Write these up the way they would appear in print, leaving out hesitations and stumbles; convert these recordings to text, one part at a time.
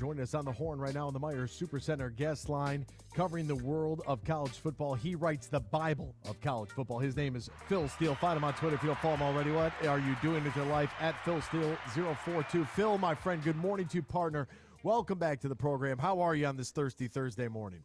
joining us on the horn right now on the Myers Supercenter guest line, covering the world of college football. He writes the Bible of college football. His name is Phil Steele. Find him on Twitter if you don't follow him already. What are you doing with your life? At Phil Steele 042. Phil, my friend, good morning to you, partner. Welcome back to the program. How are you on this thirsty Thursday morning?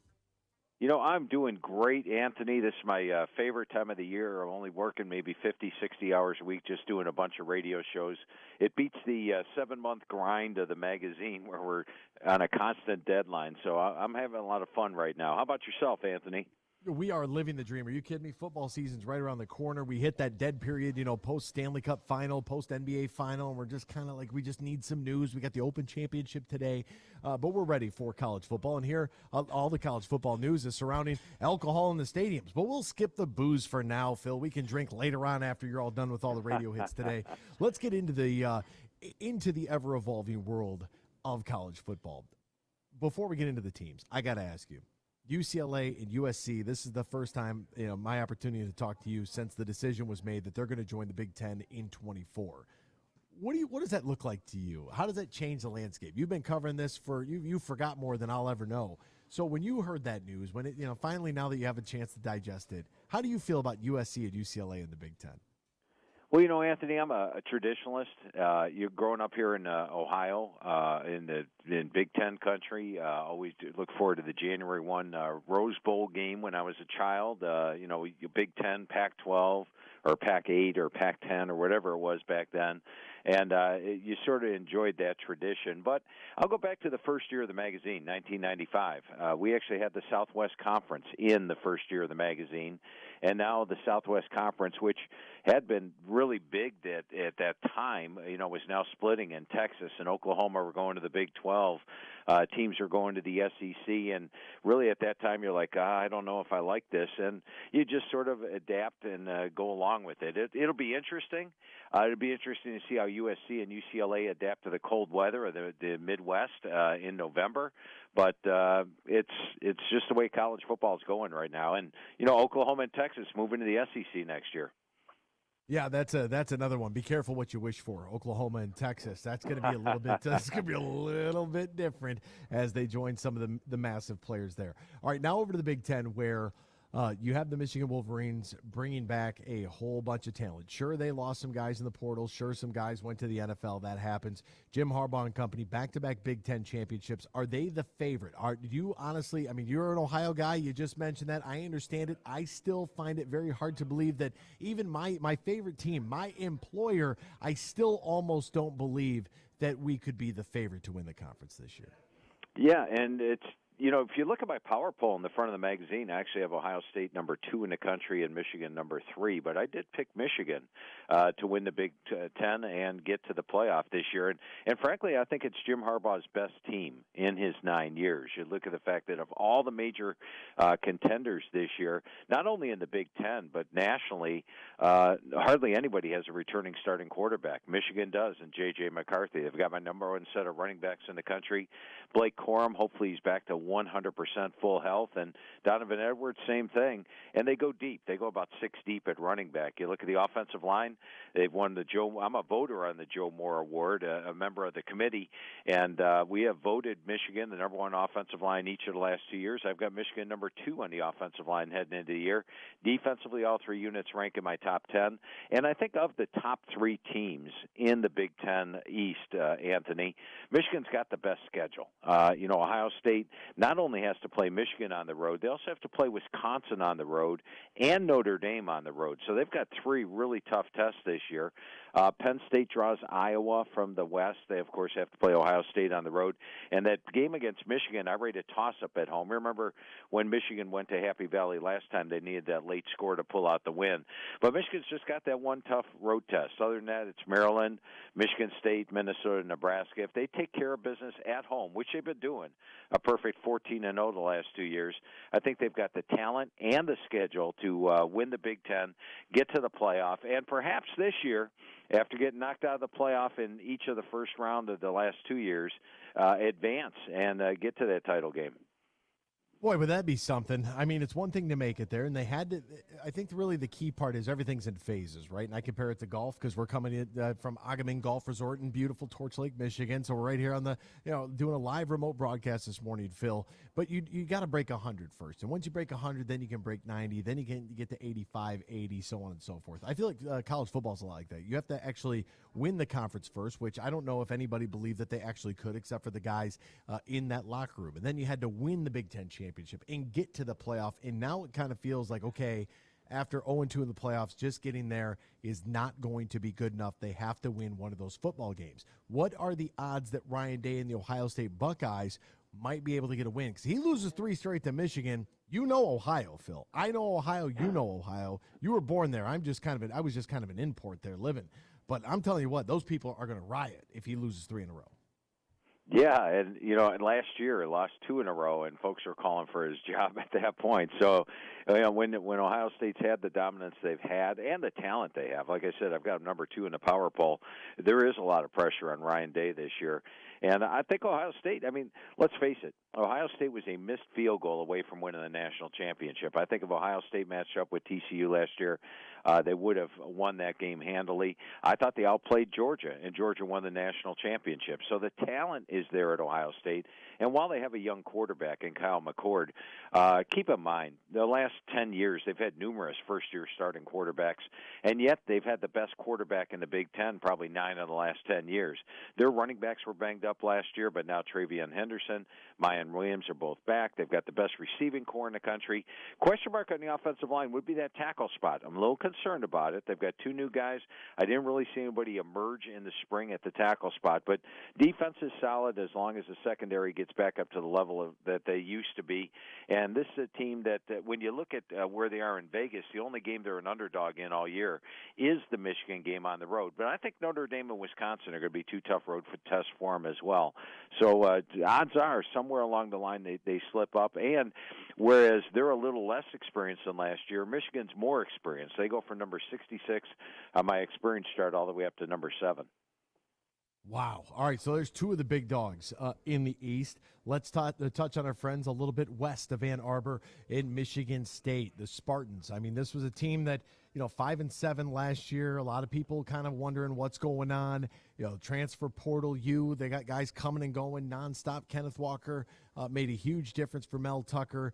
You know, I'm doing great, Anthony. This is my favorite time of the year. I'm only working maybe 50, 60 hours a week just doing a bunch of radio shows. It beats the 7-month grind of the magazine where we're on a constant deadline. So I'm having a lot of fun right now. How about yourself, Anthony? We are living the dream. Are you kidding me? Football season's right around the corner. We hit that dead period, post-Stanley Cup final, post-NBA final, and we're just kind of like, we just need some news. We got the Open Championship today, but we're ready for college football. And here, all the college football news is surrounding alcohol in the stadiums. But we'll skip the booze for now, Phil. We can drink later on after you're all done with all the radio hits today. Let's get into the ever-evolving world of college football. Before we get into the teams, I got to ask you, UCLA and USC, this is the first time, my opportunity to talk to you since the decision was made that they're going to join the Big Ten in 24. What does that look like to you? How does that change the landscape? You've been covering this you forgot more than I'll ever know. So when you heard that news, when it, finally now that you have a chance to digest it, how do you feel about USC and UCLA in the Big Ten? Well, Anthony, I'm a traditionalist. You're growing up here in Ohio, in Big Ten country. Always look forward to the January 1 Rose Bowl game when I was a child. Big Ten, Pac-12, or Pac-8, or Pac-10, or whatever it was back then. And you sort of enjoyed that tradition. But I'll go back to the first year of the magazine, 1995. We actually had the Southwest Conference in the first year of the magazine. And now the Southwest Conference, which had been really big at that time, was now splitting, and Texas and Oklahoma were going to the Big 12. Teams are going to the SEC, and really at that time you're like, I don't know if I like this, and you just sort of adapt and go along with it. It'll be interesting. It'll be interesting to see how USC and UCLA adapt to the cold weather of the Midwest in November. But it's just the way college football is going right now, and Oklahoma and Texas moving to the SEC next year. Yeah, that's another one. Be careful what you wish for. Oklahoma and Texas. That's going to be a little bit. That's going to be a little bit different as they join some of the massive players there. All right, now over to the Big Ten, where you have the Michigan Wolverines bringing back a whole bunch of talent. Sure, they lost some guys in the portal. Sure, some guys went to the NFL. That happens. Jim Harbaugh and company, back-to-back Big Ten championships. Are they the favorite? Do you honestly, you're an Ohio guy. You just mentioned that. I understand it. I still find it very hard to believe that even my favorite team, my employer, I still almost don't believe that we could be the favorite to win the conference this year. Yeah, and it's, if you look at my power poll in the front of the magazine, I actually have Ohio State number 2 in the country and Michigan number 3. But I did pick Michigan to win the Big Ten and get to the playoff this year. And frankly, I think it's Jim Harbaugh's best team in his 9 years. You look at the fact that of all the major contenders this year, not only in the Big Ten, but nationally, hardly anybody has a returning starting quarterback. Michigan does, and J.J. McCarthy. They've got my number 1 set of running backs in the country. Blake Corum, hopefully he's back to 100% full health, and Donovan Edwards, same thing. And they go deep. They go about 6 deep at running back. You look at the offensive line, they've won I'm a voter on the Joe Moore Award, a member of the committee, and we have voted Michigan the number 1 offensive line each of the last 2 years. I've got Michigan number 2 on the offensive line heading into the year. Defensively, all 3 units rank in my top 10. And I think of the top 3 teams in the Big Ten East, Anthony, Michigan's got the best schedule. Ohio State not only has to play Michigan on the road, they also have to play Wisconsin on the road and Notre Dame on the road. So they've got 3 really tough tests this year. Penn State draws Iowa from the West. They, of course, have to play Ohio State on the road. And that game against Michigan, I rate a toss-up at home. Remember when Michigan went to Happy Valley last time, they needed that late score to pull out the win. But Michigan's just got that one tough road test. Other than that, it's Maryland, Michigan State, Minnesota, Nebraska. If they take care of business at home, which they've been doing, a perfect 14-0 the last 2 years, I think they've got the talent and the schedule to win the Big Ten, get to the playoff, and perhaps this year, after getting knocked out of the playoff in each of the first round of the last 2 years, advance and get to that title game. Boy, would that be something. I mean, it's one thing to make it there, and they had to. I think really the key part is everything's in phases, right? And I compare it to golf because we're coming in from Agamin Golf Resort in beautiful Torch Lake, Michigan. So we're right here on the, doing a live remote broadcast this morning, Phil. But you got to break 100 first. And once you break 100, then you can break 90. Then you can get to 85, 80, so on and so forth. I feel like college football is a lot like that. You have to actually win the conference first, which I don't know if anybody believed that they actually could, except for the guys in that locker room. And then you had to win the Big Ten championship and get to the playoff. And now it kind of feels like, okay, after 0-2 in the playoffs, just getting there is not going to be good enough. They have to win one of those football games. What are the odds that Ryan Day and the Ohio State Buckeyes might be able to get a win? Because he loses 3 straight to Michigan. You know Ohio, Phil. I know Ohio. You know Ohio. You were born there. I was just kind of an import there living. But I'm telling you what, those people are going to riot if he loses 3 in a row. Yeah, and and last year he lost 2 in a row, and folks were calling for his job at that point. So, when Ohio State's had the dominance they've had and the talent they have, like I said, I've got them number 2 in the power poll. There is a lot of pressure on Ryan Day this year, and I think Ohio State. I mean, let's face it, Ohio State was a missed field goal away from winning the national championship. I think if Ohio State matched up with TCU last year, they would have won that game handily. I thought they outplayed Georgia, and Georgia won the national championship. So the talent is there at Ohio State. And while they have a young quarterback in Kyle McCord, keep in mind, the last 10 years they've had numerous first-year starting quarterbacks, and yet they've had the best quarterback in the Big Ten probably 9 of the last 10 years. Their running backs were banged up last year, but now Travion Henderson, Mayan Williams are both back. They've got the best receiving core in the country. Question mark on the offensive line would be that tackle spot. I'm a little concerned about it. They've got 2 new guys. I didn't really see anybody emerge in the spring at the tackle spot, but defense is solid as long as the secondary gets back up to the level that they used to be. And this is a team that when you look at where they are in Vegas, the only game they're an underdog in all year is the Michigan game on the road. But I think Notre Dame and Wisconsin are going to be 2 tough road tests for them as well. So odds are somewhere along the line they slip up. And whereas they're a little less experienced than last year, Michigan's more experienced. They go from number 66 on my experience chart all the way up to number 7. Wow. All right, so there's 2 of the big dogs in the East. Let's touch on our friends a little bit west of Ann Arbor in Michigan State, the Spartans. I mean, this was a team that, 5-7 last year. A lot of people kind of wondering what's going on. Transfer portal they got guys coming and going nonstop. Kenneth Walker made a huge difference for Mel Tucker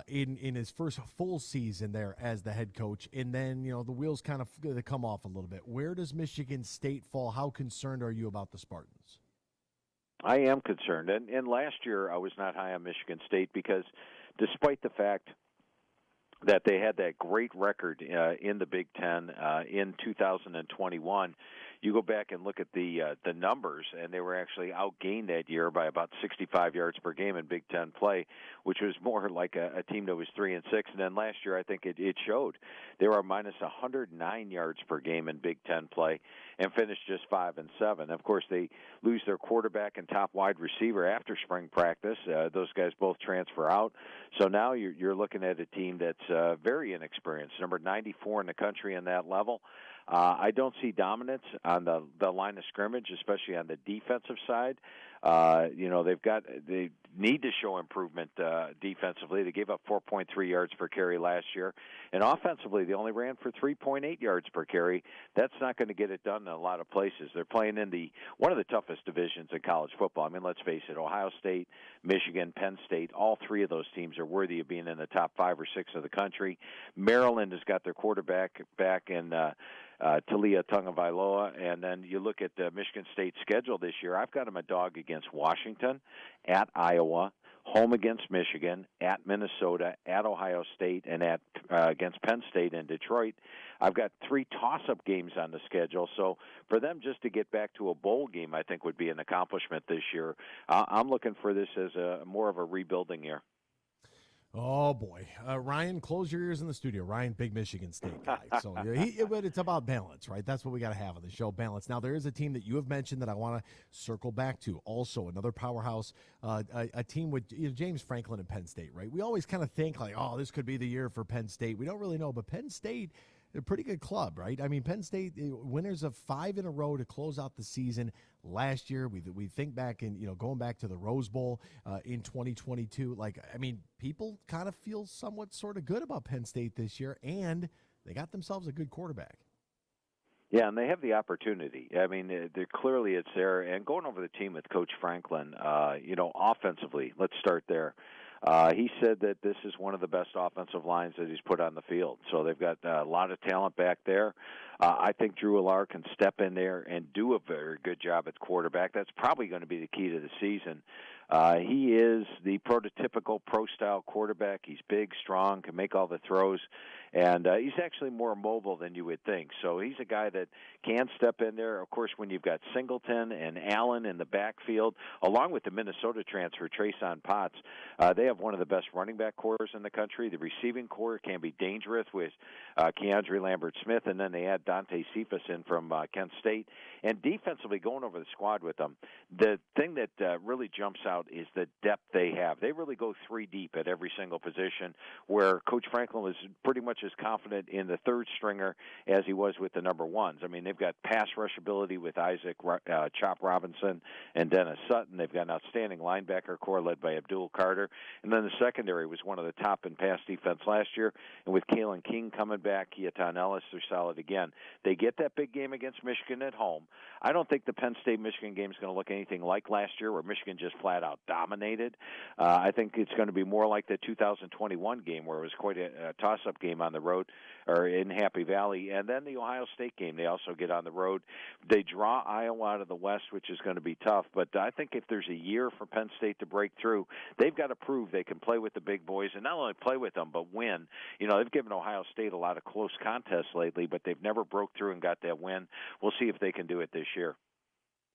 in his first full season there as the head coach. And then, the wheels kind of come off a little bit. Where does Michigan State fall? How concerned are you about the Spartans? I am concerned. And last year I was not high on Michigan State because despite the fact that they had that great record in the Big Ten in 2021. You go back and look at the numbers, and they were actually outgained that year by about 65 yards per game in Big Ten play, which was more like a team that was 3-6. And then last year, I think it showed they were minus 109 yards per game in Big Ten play, and finished just 5-7. Of course, they lose their quarterback and top wide receiver after spring practice. Those guys both transfer out, so now you're looking at a team that's very inexperienced, number 94 in the country in that level. I don't see dominance on the line of scrimmage, especially on the defensive side. They need to show improvement defensively. They gave up 4.3 yards per carry last year, and offensively they only ran for 3.8 yards per carry. That's not going to get it done in a lot of places. They're playing in one of the toughest divisions in college football. I mean, let's face it: Ohio State, Michigan, Penn State. All 3 of those teams are worthy of being in the top 5 or 6 of the country. Maryland has got their quarterback back in Talia Tagovailoa, and then you look at Michigan State's schedule this year. I've got them a dog against Washington, at Iowa, home against Michigan, at Minnesota, at Ohio State, and at against Penn State and Detroit. I've got 3 toss-up games on the schedule, so for them just to get back to a bowl game, I think would be an accomplishment this year. I'm looking for this as more of a rebuilding year. Oh, boy. Ryan, close your ears in the studio. Ryan, big Michigan State guy. So but it's about balance, right? That's what we got to have on the show, balance. Now, there is a team that you have mentioned that I want to circle back to. Also, another powerhouse, a team with James Franklin and Penn State, right? We always kind of think like, oh, this could be the year for Penn State. We don't really know, but Penn State a pretty good club, right? I mean, Penn State winners of 5 in a row to close out the season last year. We think back and going back to the Rose Bowl in 2022. Like, I mean, people kind of feel somewhat sort of good about Penn State this year, and they got themselves a good quarterback. Yeah, and they have the opportunity. I mean, they're clearly it's there. And going over the team with Coach Franklin, offensively, let's start there. He said that this is one of the best offensive lines that he's put on the field. So they've got a lot of talent back there. I think Drew Allar can step in there and do a very good job at quarterback. That's probably going to be the key to the season. He is the prototypical pro-style quarterback. He's big, strong, can make all the throws, and he's actually more mobile than you would think. So he's a guy that can step in there. Of course, when you've got Singleton and Allen in the backfield, along with the Minnesota transfer, Trason Potts, they have one of the best running back corps in the country. The receiving corps can be dangerous with Keandre Lambert-Smith, and then they add Dante Cephas in from Kent State. And defensively, going over the squad with them, the thing that really jumps out is the depth they have. They really go 3 deep at every single position, where Coach Franklin was pretty much as confident in the third stringer as he was with the number ones. I mean, they've got pass rush ability with Isaac Chop Robinson and Dennis Sutton. They've got an outstanding linebacker core led by Abdul Carter. And then the secondary was one of the top in pass defense last year. And with Kalen King coming back, Keaton Ellis, they're solid again. They get that big game against Michigan at home. I don't think the Penn State-Michigan game is going to look anything like last year, where Michigan just flat out dominated. I think it's going to be more like the 2021 game, where it was quite a toss-up game on the road or in Happy Valley. And then the Ohio State game, they also get on the road. They draw Iowa out of the West, which is going to be tough. But I think if there's a year for Penn State to break through, they've got to prove they can play with the big boys, and not only play with them, but win. They've given Ohio State a lot of close contests lately, but they've never broke through and got that win. We'll see if they can do it this year.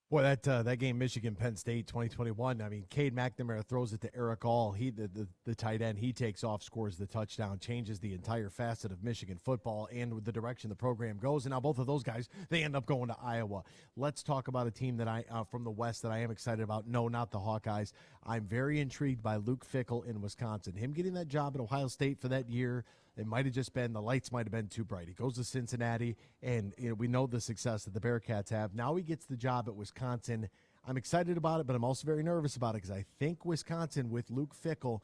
Boy, that game, Michigan-Penn State 2021, I mean, Cade McNamara throws it to Eric All. The tight end, he takes off, scores the touchdown, changes the entire facet of Michigan football and the direction the program goes. And now both of those guys, they end up going to Iowa. Let's talk about a team that from the West that I am excited about. No, not the Hawkeyes. I'm very intrigued by Luke Fickell in Wisconsin. Him getting that job at Ohio State for that year, it might have just been the lights might have been too bright. He goes to Cincinnati, and we know the success that the Bearcats have. Now he gets the job at Wisconsin. I'm excited about it, but I'm also very nervous about it because I think Wisconsin with Luke Fickell,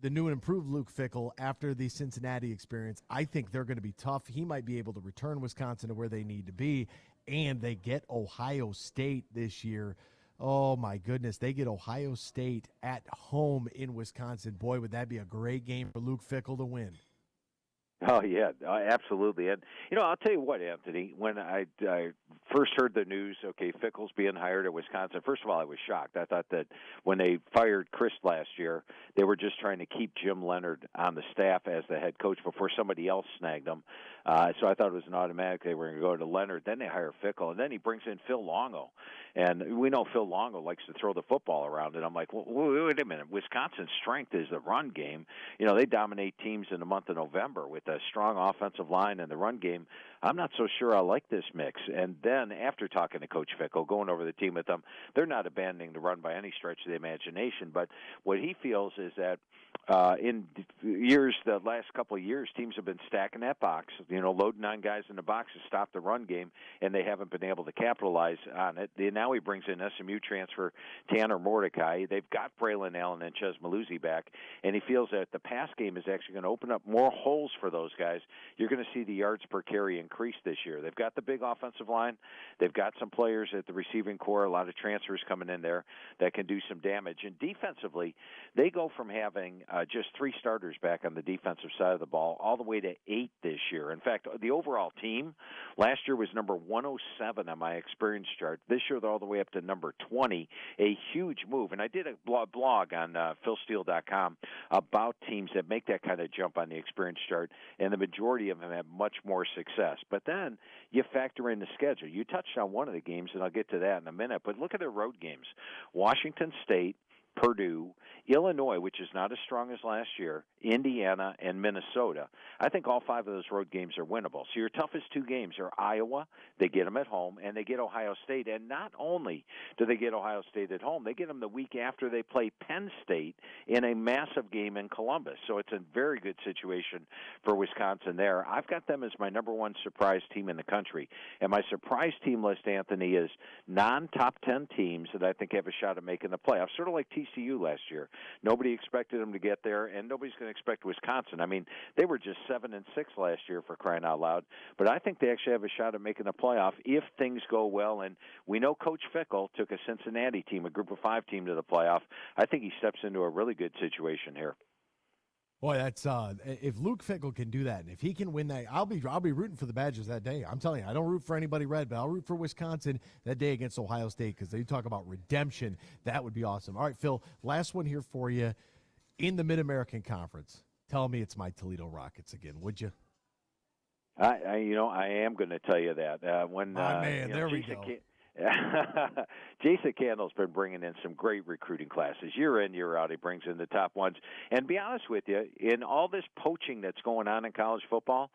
the new and improved Luke Fickell after the Cincinnati experience, I think they're going to be tough. He might be able to return Wisconsin to where they need to be, and they get Ohio State this year. Oh, my goodness. They get Ohio State at home in Wisconsin. Boy, would that be a great game for Luke Fickell to win. Oh, yeah, absolutely. And, I'll tell you what, Anthony, when I first heard the news, okay, Fickell's being hired at Wisconsin, first of all, I was shocked. I thought that when they fired Chris last year, they were just trying to keep Jim Leonard on the staff as the head coach before somebody else snagged him. So I thought it was an automatic they were going to go to Leonard. Then they hire Fickell, and then he brings in Phil Longo. And we know Phil Longo likes to throw the football around, and I'm like, well, wait a minute. Wisconsin's strength is the run game. They dominate teams in the month of November with a strong offensive line and the run game. I'm not so sure I like this mix. And then after talking to Coach Fickell, going over the team with them, they're not abandoning the run by any stretch of the imagination. But what he feels is that in the last couple of years, teams have been stacking that box, loading on guys in the box to stop the run game, and they haven't been able to capitalize on it. Now he brings in SMU transfer Tanner Mordecai. They've got Braylon Allen and Ches Maluzzi back, and he feels that the pass game is actually going to open up more holes for those guys. You're going to see the yards per carry increase this year. They've got the big offensive line. They've got some players at the receiving core, a lot of transfers coming in there that can do some damage. And defensively, they go from having just 3 starters back on the defensive side of the ball all the way to 8 this year. In fact, the overall team last year was number 107 on my experience chart. This year, they're all the way up to number 20, a huge move. And I did a blog on philsteele.com about teams that make that kind of jump on the experience chart, and the majority of them have much more success. But then you factor in the schedule. You touched on one of the games, and I'll get to that in a minute, but look at their road games. Washington State, Purdue, Illinois, which is not as strong as last year, Indiana, and Minnesota. I think all 5 of those road games are winnable. So your toughest 2 games are Iowa, they get them at home, and they get Ohio State. And not only do they get Ohio State at home, they get them the week after they play Penn State in a massive game in Columbus. So it's a very good situation for Wisconsin there. I've got them as my number 1 surprise team in the country. And my surprise team list, Anthony, is non-top 10 teams that I think have a shot at making the playoffs, sort of like TCU last year. Nobody expected them to get there, and nobody's going to expect Wisconsin. I mean, they were just 7-6 last year, for crying out loud. But I think they actually have a shot at making the playoff if things go well. And we know Coach Fickell took a Cincinnati team, a Group of 5 team, to the playoff. I think he steps into a really good situation here. Boy, that's if Luke Fickell can do that, and if he can win that, I'll be rooting for the Badgers that day. I'm telling you, I don't root for anybody red, but I'll root for Wisconsin that day against Ohio State, because they talk about redemption. That would be awesome. All right, Phil, last one here for you. In the Mid-American Conference, tell me it's my Toledo Rockets again, would you? I am going to tell you that there we go. Jason Candle's been bringing in some great recruiting classes. Year in, year out, he brings in the top ones. And be honest with you, in all this poaching that's going on in college football,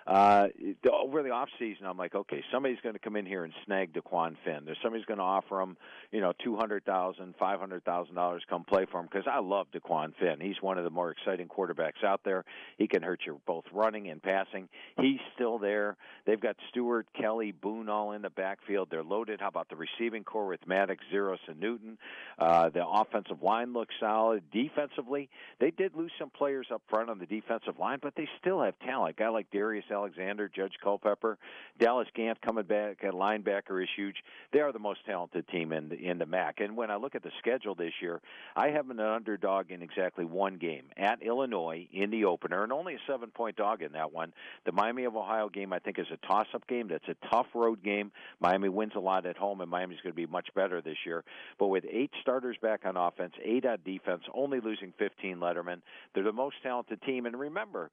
over the off season, I'm like, okay, somebody's going to come in here and snag DeQuan Finn. There's somebody's going to offer him, $200,000, $500,000 come play for him, because I love DeQuan Finn. He's one of the more exciting quarterbacks out there. He can hurt you both running and passing. He's still there. They've got Stewart, Kelly, Boone all in the backfield. They're loaded. How about the receiving core with Maddox, Zeros, and Newton? The offensive line looks solid. Defensively, they did lose some players up front on the defensive line, but they still have talent. A guy like Darius Alexander, Judge Culpepper, Dallas Gant coming back at linebacker is huge. They are the most talented team in the MAC. And when I look at the schedule this year, I have an underdog in exactly one game at Illinois in the opener, and only a 7-point dog in that one. The Miami of Ohio game, I think, is a toss-up game. That's a tough road game. Miami wins a lot at home, and Miami's going to be much better this year. But with 8 starters back on offense, 8 on defense, only losing 15 Letterman, they're the most talented team. And remember,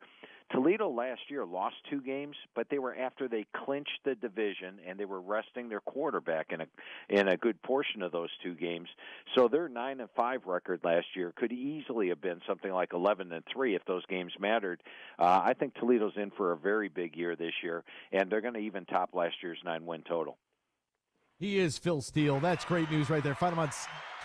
Toledo last year lost 2 games, but they were after they clinched the division, and they were resting their quarterback in a good portion of those 2 games. So their 9-5 record last year could easily have been something like 11-3 if those games mattered. I think Toledo's in for a very big year this year, and they're going to even top last year's 9-win total. He is Phil Steele. That's great news right there. Find him on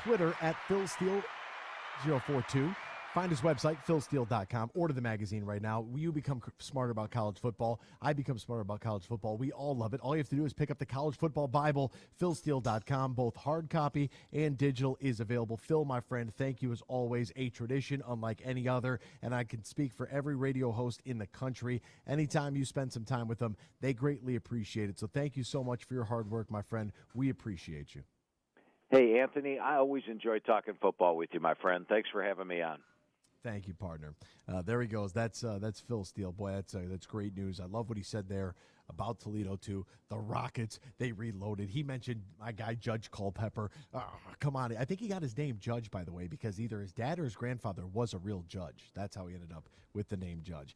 Twitter at PhilSteele042. Find his website, philsteele.com. Order the magazine right now. You become smarter about college football. I become smarter about college football. We all love it. All you have to do is pick up the College Football Bible. philsteele.com. Both hard copy and digital is available. Phil, my friend, thank you as always. A tradition unlike any other, and I can speak for every radio host in the country. Anytime you spend some time with them, they greatly appreciate it. So thank you so much for your hard work, my friend. We appreciate you. Hey, Anthony, I always enjoy talking football with you, my friend. Thanks for having me on. Thank you, partner. There he goes. That's Phil Steele. Boy, that's great news. I love what he said there about Toledo, too. The Rockets, they reloaded. He mentioned my guy, Judge Culpepper. Come on. I think he got his name Judge, by the way, because either his dad or his grandfather was a real judge. That's how he ended up with the name Judge.